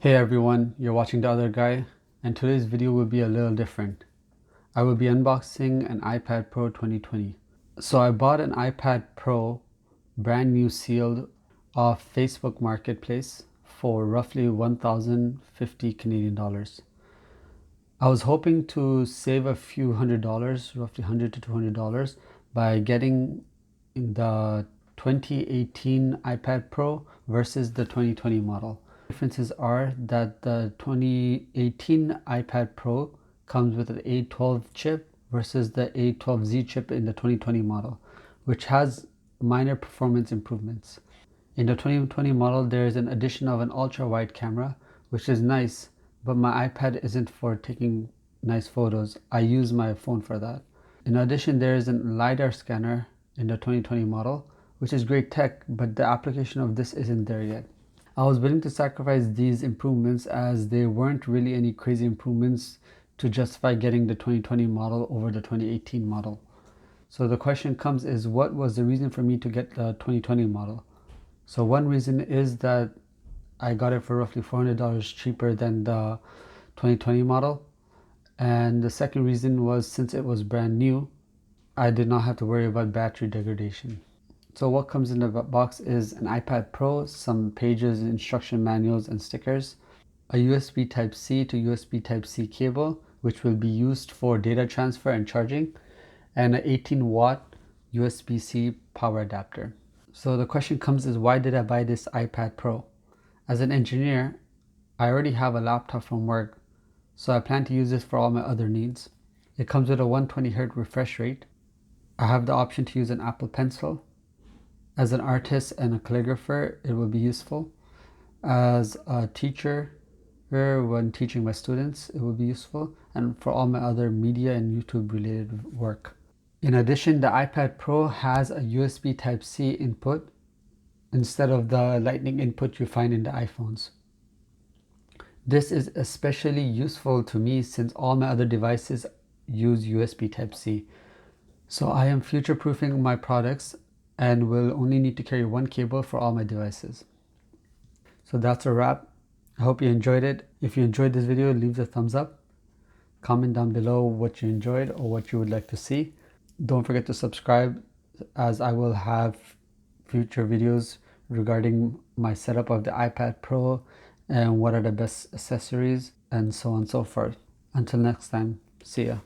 Hey everyone, you're watching The Other Guy, and today's video will be a little different. I will be unboxing an iPad Pro 2020. So I bought an iPad Pro brand new sealed off Facebook Marketplace for roughly 1,050 Canadian dollars. I was hoping to save a few $100, roughly $100 to $200, by getting the 2018 iPad Pro versus the 2020 model. Differences are that the 2018 iPad Pro comes with an A12 chip versus the A12Z chip in the 2020 model, which has minor performance improvements. In the 2020 model, there is an addition of an ultra-wide camera, which is nice, but my iPad isn't for taking nice photos. I use my phone for that. In addition, there is a LiDAR scanner in the 2020 model, which is great tech, but the application of this isn't there yet. I was willing to sacrifice these improvements as there weren't really any crazy improvements to justify getting the 2020 model over the 2018 model. So the question comes is, what was the reason for me to get the 2020 model? So one reason is that I got it for roughly $400 cheaper than the 2020 model. And the second reason was, since it was brand new, I did not have to worry about battery degradation. So what comes in the box is an iPad Pro, some pages, instruction manuals, and stickers, a USB Type-C to USB Type-C cable, which will be used for data transfer and charging, and an 18-watt USB-C power adapter. So the question comes is, why did I buy this iPad Pro? As an engineer, I already have a laptop from work, so I plan to use this for all my other needs. It comes with a 120Hz refresh rate. I have the option to use an Apple Pencil. As an artist and a calligrapher, it will be useful. As a teacher, when teaching my students, it will be useful. And for all my other media and YouTube related work. In addition, the iPad Pro has a USB Type-C input instead of the Lightning input you find in the iPhones. This is especially useful to me since all my other devices use USB Type-C. So I am future-proofing my products and will only need to carry one cable for all my devices. So that's a wrap. I hope you enjoyed it. If you enjoyed this video, leave a thumbs up. Comment down below what you enjoyed or what you would like to see. Don't forget to subscribe, as I will have future videos regarding my setup of the iPad Pro and what are the best accessories and so on and so forth. Until next time, see ya.